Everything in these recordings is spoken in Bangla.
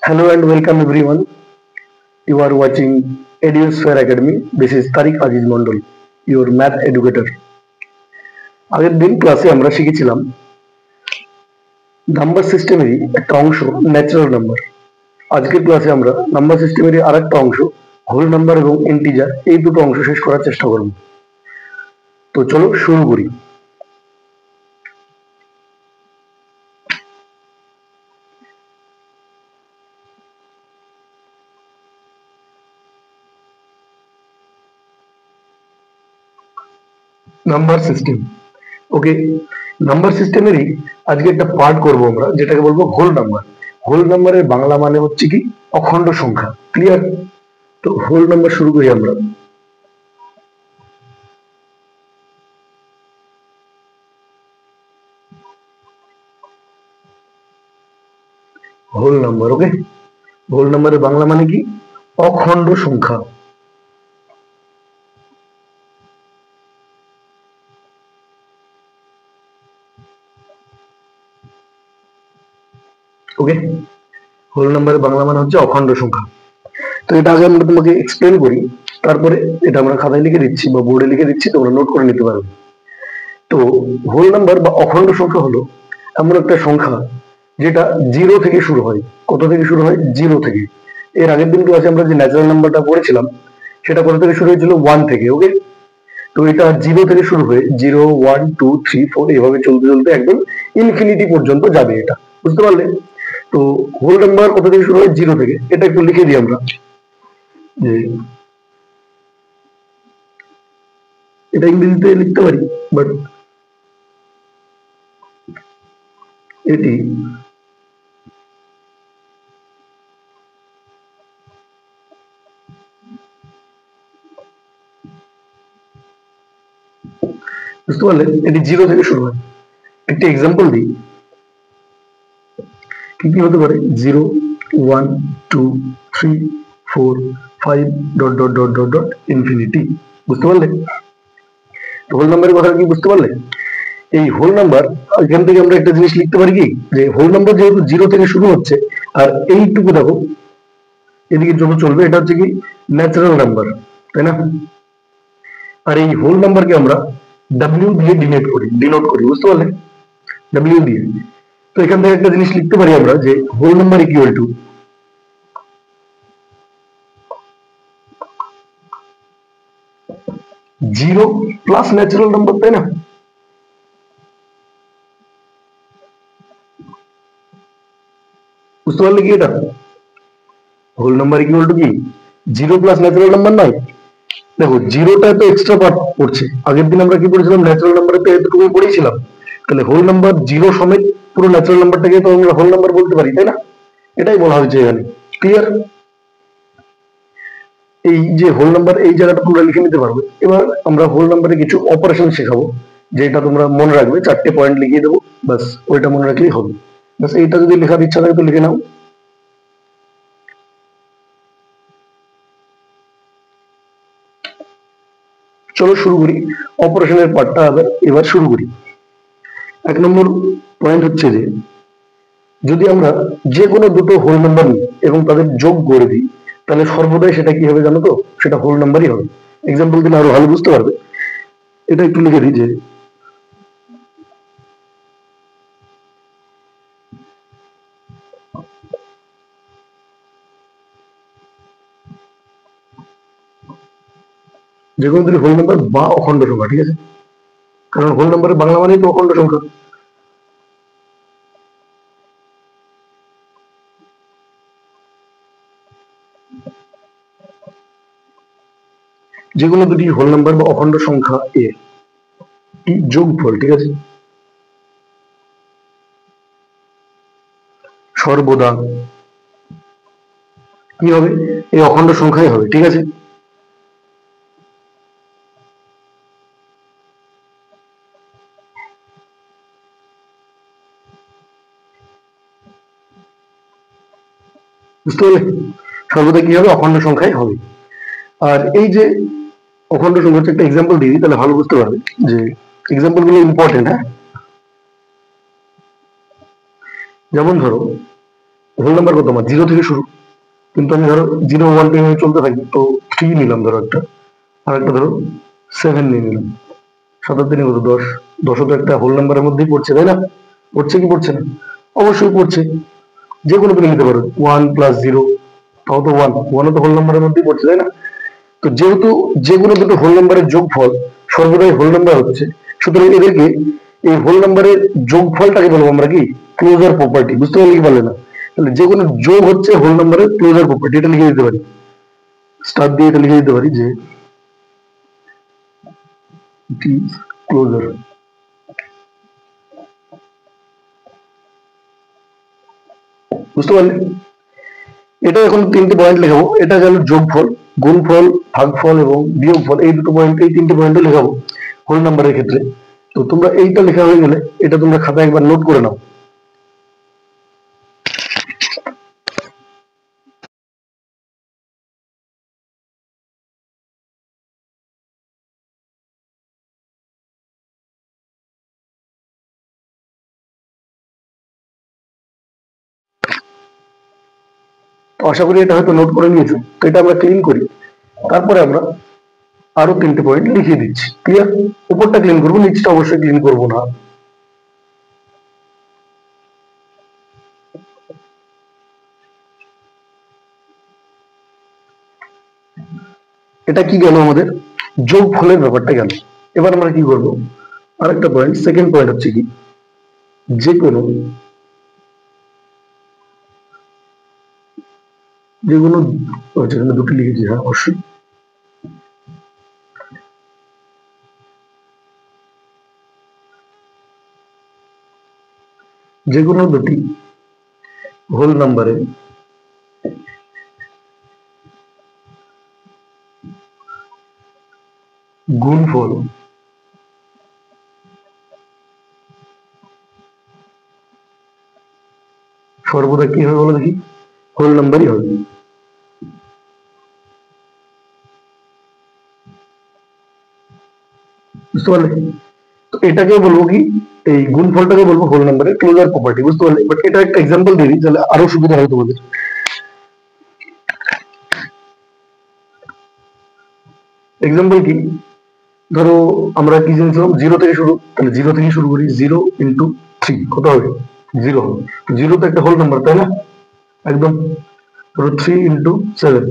Hello and welcome everyone. You are watching Edusphere Academy. This is Tariq Aziz Mondol, your math educator. আগের দিন ক্লাসে আমরা শিখেছিলাম নাম্বার সিস্টেমেরই একটা অংশ ন্যাচারাল নাম্বার। আজকের ক্লাসে আমরা নাম্বার সিস্টেমেরই আরেকটা অংশ হোল নাম্বার এবং ইন্টিজার এই দুটো অংশ শেষ করার চেষ্টা করব। তো চলো শুরু করি। নাম্বার সিস্টেম, ওকে, নাম্বার সিস্টেমেরই আজকে একটা পার্ট করব আমরা, যেটাকে বলবো হোল নাম্বার। হোল নাম্বারের বাংলা মানে হচ্ছে কি অখণ্ড সংখ্যা। ক্লিয়ার? তো হোল নাম্বার শুরু করি আমরা। হোল নাম্বার, ওকে, হোল নাম্বারের বাংলা মানে কি অখণ্ড সংখ্যা। ওকে, হোল নাম্বারের বাংলা মানে হচ্ছে অখণ্ড সংখ্যা। তো এটা আগে আমরা তোমাকে এক্সপ্লেন করি, তারপরে এটা আমরা খাতায় লিখে দিচ্ছি বা বোর্ডে লিখে দিচ্ছি, তোমরা নোট করে নিতে পারবে। তো হোল নাম্বার বা অখণ্ড সংখ্যা হলো এমন একটা সংখ্যা যেটা জিরো থেকে শুরু হয়। কত থেকে শুরু হয়? জিরো থেকে। এর আগের দিন ক্লাসে আমরা যে ন্যাচারাল নাম্বারটা পড়েছিলাম সেটা কত থেকে শুরু হয়েছিল? 1 থেকে। ওকে, তো এটা জিরো থেকে শুরু হয়ে 0, 1, 2, 3, 4 এভাবে চলতে চলতে একদম ইনফিনিটি পর্যন্ত যাবে। এটা বুঝতে পারলে? তো হোল নাম্বার কত থেকে শুরু হয়? জিরো থেকে। এটা একটু লিখে দিই আমরা, যে এটা ইংরেজিতে লিখতে পারি, বাট এটি বুঝতে পারলে এটি জিরো থেকে শুরু হয়। একটি এক্সাম্পল দিই, কি কি হতে পারে? 0, 1, 2, 3, 4, 5 dot dot dot dot dot infinity. বুঝতে পারলে? হোল নাম্বারের কথা কি বুঝতে পারলে? এই হোল নাম্বার, এখান থেকে আমরা একটা জিনিস লিখতে পারি কি, যে হোল নাম্বার যেহেতু জিরো থেকে শুরু হচ্ছে আর এইটুকু দেখো এদিকে যত চলবে, এটা হচ্ছে কি ন্যাচারাল নাম্বার, তাই না? আর এই হোল নাম্বারকে আমরা ডাব্লিউ দিয়ে ডিনোট করি। বুঝতে পারলে? ডাব্লিউ দিয়ে। তো এখান থেকে একটা জিনিস লিখতে পারি আমরা, যে whole number equal to zero plus natural number, তাই না? বুঝতে পারলে কি এটা হোল নাম্বার ইকুয়াল টু কি জিরো প্লাস ন্যাচারাল নাম্বার নয়? দেখো জিরোটা তো এক্সট্রা পার্ট পড়ছে। আগের দিন আমরা কি পড়েছিলাম? ন্যাচারাল নাম্বারে তো এতটুকু পড়েছিলাম। তাহলে হোল নাম্বার জিরো সমেত পুরো ন্যাচারাল নাম্বারটাকে তো আমরা হোল নাম্বার বলতে পারি, তাই না? এটাই বলা হয়েছে এখানে। ক্লিয়ার? এই যে হোল নাম্বার, এই জায়গাটা তোমরা লিখে নিতে পারবে। এবার আমরা হোল নাম্বারে কিছু অপারেশন শেখাবো, যেটা তোমরা মনে রাখবে। 4টে পয়েন্ট লিখিয়ে দেবো, বাস ওইটা মনে রাখলেই হবে। বাস এইটা যদি লেখার ইচ্ছা থাকে তো লিখে নাও। চলো শুরু করি অপারেশনের পার্টটা। এবার শুরু করি। 1 নম্বর পয়েন্ট হচ্ছে যে যদি আমরা যে কোনো দুটো হোল নাম্বার নিই এবং তাদের যোগ করে দিই, তাহলে সর্বদাই সেটা কি হবে জানো তো? সেটা হোল নাম্বারই হবে। এক্সাম্পল দিলে আরো ভালো বুঝতে পারবে। এটা একটু লিখে দিই, যে কোনো দুটি হোল নাম্বার বা অখণ্ড সংখ্যা, ঠিক আছে? কারণ হোল নাম্বারের বাংলা মানেই তো অখণ্ড সংখ্যা। যে কোনো দুটি হোল নাম্বার বা অখণ্ড সংখ্যা এর যোগফল, ঠিক আছে, সর্বদা কি হবে? এই অখণ্ড সংখ্যাই হবে, ঠিক আছে? বুঝতে পারলে? সর্বদা কি হবে? অখণ্ড সংখ্যাই হবে। আর এই যে অখণ্ড সংখ্যা, একটা এক্সাম্পল দিই তাহলে ভালো বুঝতে পারবে, যে এক্সাম্পল গুলো ইম্পর্টেন্ট। হ্যাঁ, যেমন ধরো হোল নাম্বার কত আমার 0 থেকে শুরু, কিন্তু আমি ধরো 0 1 2 চলতে থাকি, তো 3 নিলাম ধরো একটা, আর একটা ধরো 7 নিয়ে নিলাম, 7 আর 3 কত 10, 10 তো একটা হোল নাম্বারের মধ্যেই পড়ছে তাই না? পড়ছে কি পড়ছে না? অবশ্যই পড়ছে। যে কোনো তুমি নিতে পারো 1 + 0, তাও তো 1, 1 তো হোল নাম্বারের মধ্যেই পড়ছে তাই না? তো যেহেতু যে কোনো দুটো হোল নাম্বারের যোগফল সর্বদাই হোল নাম্বার হচ্ছে, সুতরাং এদেরকে এই হোল নাম্বারের যোগফলটাকে বলবো আমরা কি ক্লোজার প্রপার্টি। বুঝতে পারলে কি পারলে না? তাহলে যে কোনো যোগ হচ্ছে হোল নাম্বারের ক্লোজার প্রপার্টি। এটা লিখে দিতে পারি, স্টার দিয়ে এটা লিখে দিতে পারি যে ইট ইজ ক্লোজার। বুঝতে পারলে? এটা এখন তিনটে পয়েন্ট লেখাবো। এটা গেল যোগফল, গুণফল, ভাগফল এবং বিয়োগফল। এই দুটো পয়েন্ট, এই তিনটে পয়েন্টও লেখাবো হোল নাম্বারের ক্ষেত্রে। তো তোমরা এইটা লেখা হয়ে গেলে এটা তোমরা খাতায় একবার নোট করে নাও। তো আশা করি এটা হয়তো নোট করে নিয়েছো। তো এটা আমরা ক্লিন করি, তারপরে আমরা আরো তিনটে পয়েন্ট লিখিয়ে দিচ্ছি। ক্লিয়ার? উপরটা ক্লিন করবো, নিচটা অবশ্যই ক্লিন করবো না। এটা কি গেল আমাদের যোগফলের ব্যাপারটা গেল। এবার আমরা কি করবো, আরেকটা পয়েন্ট, সেকেন্ড পয়েন্ট হচ্ছে কি, যে কোনো দুটি লিখেছি, হ্যাঁ অবশ্যই। যে কোনো দুটি হোল নাম্বারে গুণফল সর্বদা কি হবে বলো দেখি, হোল নাম্বারই হবে। বুঝতে পারলে? তো এটাকে বলবো কি, এই গুণফলটাকে বলবো হোল নাম্বারের ক্লোজার প্রপার্টি। বুঝতে পারলে? বাট এটা একটা এক্সাম্পল দিয়ে দিই, তাহলে আরো সুবিধা হয় তোমাদের। এক্সাম্পল কি, ধরো আমরা কি জেনেছিলাম 0 থেকে শুরু, তাহলে 0 থেকে শুরু করি। 0 × 3 কত হবে? 0 হবে। 0 তো একটা হোল নাম্বার তাই না? একদম। ধরো 3 × 7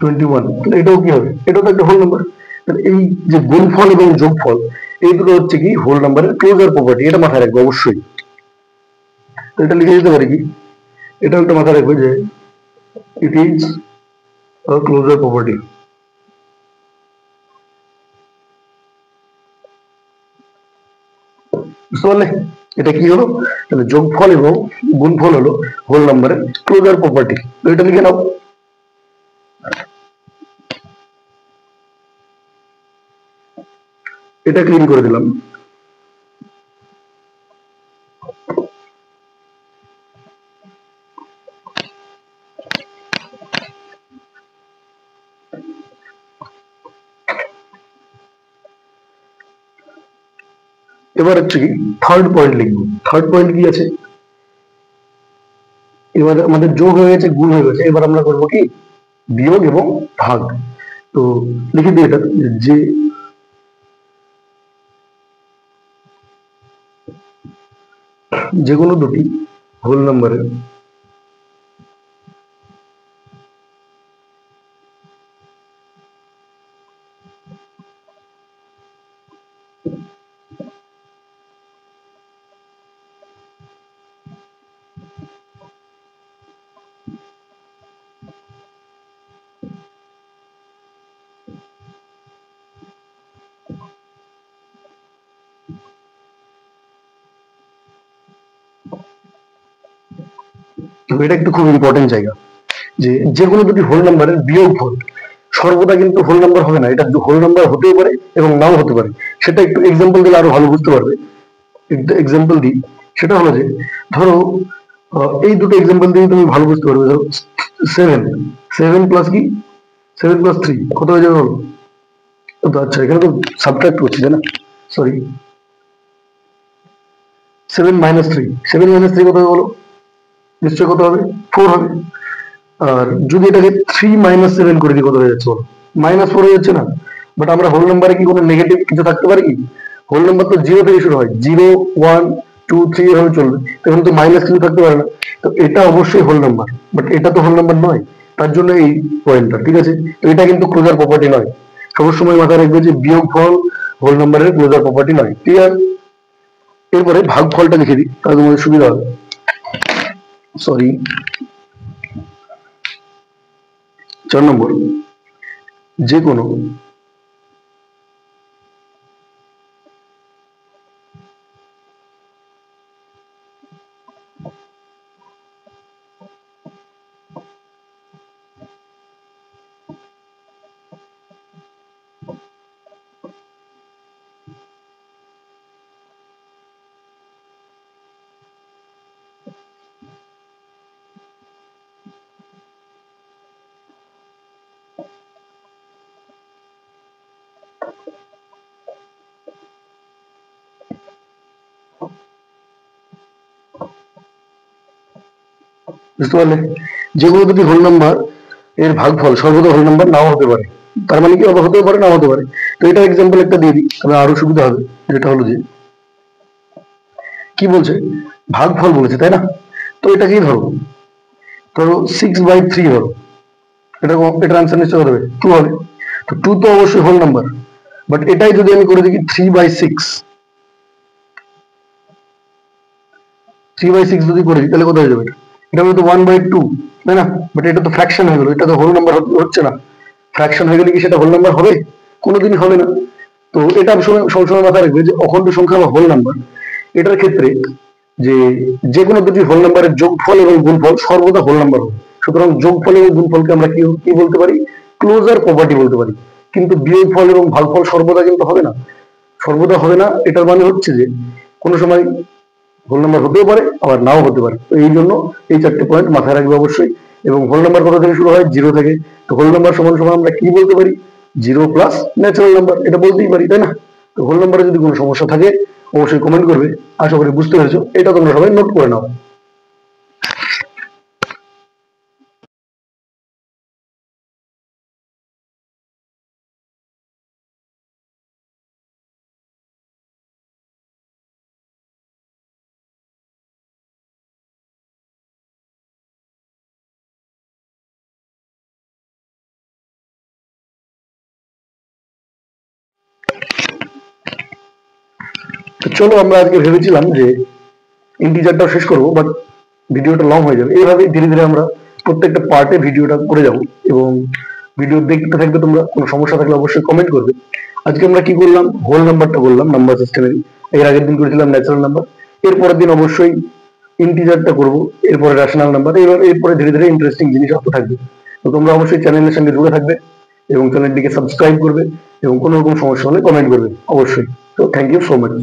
21, তাহলে এটাও কি হবে? এটাও তো একটা হোল নাম্বার। তাহলে এই যে গুণফল এবং যোগফল, এই দুটো হচ্ছে কি হোল নাম্বারের ক্লোজার প্রপার্টি। এটা মাথায় রাখবে অবশ্যই। তো এটা লিখে দিতে পারি কি, এটা একটা মাথায় রাখবে যে it is a closure property. বুঝতে পারলে? এটা কি হলো, তাহলে যোগফল এবং গুণফল হলো হোল নাম্বারের ক্লোজার প্রপার্টি। তো এটা লিখে নাও। এটা ক্লিন করে দিলাম। এবার হচ্ছে কি থার্ড পয়েন্ট লিখবো। থার্ড পয়েন্ট কি আছে, এবার আমাদের যোগ হয়ে গেছে, গুণ হয়ে গেছে, এবার আমরা করবো কি বিয়োগ এবং ভাগ। তো লিখে দিই এটা, যে যে কোনো দুটি হোল নাম্বারের এটা একটু খুব ইম্পর্টেন্ট জায়গা, যে যে কোনো দুটি হোল নাম্বারের বিয়োগফল সর্বদা কিন্তু হোল নাম্বার হবে না। এটা হোল নাম্বার হতেও পারে এবং নাও হতে পারে। সেটা একটু এক্সাম্পল দিলে আরো ভালো বুঝতে পারবে। একটা এক্সাম্পল দিই, সেটা হলো যে ধরো এই দুটো এক্সাম্পল দিয়ে তুমি ভালো বুঝতে পারবে। ধরো 7, 7 প্লাস কি 7 + 3 কত হয়ে যাবে বলো? তো আচ্ছা, এখানে তো সাবট্রাক্ট করছি তাই না, সরি। 7 - 3, 7 - 3 কত হবে বলো? নিশ্চয় কত হবে? 4 হবে। আর যদি এটাকে 3 - 7 করে দিই কত হয়ে যাচ্ছে বলো? -4 হয়ে যাচ্ছে না? বাট আমরা হোল নাম্বারে কি কোনো নেগেটিভ কিছু থাকতে পারে কি? হোল নাম্বার তো 0 থেকে শুরু হয়, 0 1 2 3 এভাবে চলবে, তখন তো মাইনাস কিছু থাকতে পারে না। তো এটা অবশ্যই হোল নাম্বার, বাট এটা তো হোল নাম্বার নয়, তার জন্য এই পয়েন্টটা, ঠিক আছে? তো এটা কিন্তু ক্লোজার প্রপার্টি নয়। সবসময় মাথায় রাখবে যে বিয়োগফল হোল নাম্বারের ক্লোজার প্রপার্টি নয়। ক্লিয়ার? এরপরে ভাগফলটা লিখে দিই, তাহলে তোমাদের সুবিধা হবে। সরি, 4 নম্বর, যে কোনো বুঝতে পারলে, যে কোনো দুটি হোল নাম্বার এর ভাগফল সর্বদা হোল নাম্বার নাও হতে পারে। তার মানে কি হতে পারে, নাও হতে পারে। তো এটা এক্সাম্পল একটা দিয়ে দিই, তবে আরো সুবিধা হবে। যেটা হলো যে কি বলছে, ভাগফল বলেছে, তাই না? তো এটাকেই ধরো, ধরো 6/3 ধরো, এটার আনসার নিশ্চয় হবে 2 হবে। তো 2 তো অবশ্যই হোল নাম্বার, বাট এটাই যদি আমি করে দেখি 3/6, 3/6 যদি করে দিই তাহলে কত হয়ে যাবে? এটা হয়তো 1/2, তাই না? বাট এটা তো ফ্র্যাকশন হয়ে গেল, এটা তো হোল নাম্বার হচ্ছে না। ফ্র্যাকশন হয়ে গেলে কি সেটা হোল নাম্বার হবে? কোনোদিনই হবে না। তো এটা সবসময় মাথায় রাখবে যে অখণ্ড সংখ্যা বা হোল নাম্বার, এটার ক্ষেত্রে যে যে কোনো দুটি হোল নাম্বারের যোগফল এবং গুণফল সর্বদা হোল নাম্বার হবে। সুতরাং যোগফল এবং গুণফলকে আমরা কি বলতে পারি? ক্লোজার প্রপার্টি বলতে পারি। কিন্তু বিয়োগফল এবং ভাগফল সর্বদা কিন্তু হবে না। সর্বদা হবে না, এটার মানে হচ্ছে যে কোনো সময় হোল নাম্বার হতেও পারে, আবার নাও হতে পারে। তো এই জন্য এই 4টে পয়েন্ট মাথায় রাখবে অবশ্যই। এবং হোল নাম্বার কত থেকে শুরু হয়? 0 থেকে। তো হোল নাম্বার সমান সমান আমরা কি বলতে পারি? 0 প্লাস ন্যাচারাল নাম্বার, এটা বলতেই পারি, তাই না? তো হোল নাম্বারে যদি কোনো সমস্যা থাকে অবশ্যই কমেন্ট করবে। আশা করি বুঝতে পেরেছো, এটা তোমরা সবাই নোট করে নাও। তো চলো, আমরা আজকে ভেবেছিলাম যে ইন্টিজারটাও শেষ করবো, বাট ভিডিওটা লং হয়ে যাবে। এইভাবে ধীরে ধীরে আমরা প্রত্যেকটা পার্টে ভিডিওটা করে যাব, এবং ভিডিও দেখতে থাকবে তোমরা। কোনো সমস্যা থাকলে অবশ্যই কমেন্ট করবে। আজকে আমরা কি করলাম? হোল নাম্বারটা বললাম, নাম্বার সিস্টেমেরই। এর আগের দিন করেছিলাম ন্যাচারাল নাম্বার, এরপরের দিন অবশ্যই ইন্টিজারটা করবো, এরপরে রেশনাল নাম্বার, এরপরে ধীরে ধীরে ইন্টারেস্টিং জিনিস আসতে থাকবে। তো তোমরা অবশ্যই চ্যানেলের সঙ্গে জুড়ে থাকবে এবং চ্যানেলটিকে সাবস্ক্রাইব করবে, এবং কোনো রকম সমস্যা হলে কমেন্ট করবে অবশ্যই। তো থ্যাংক ইউ সো মাচ।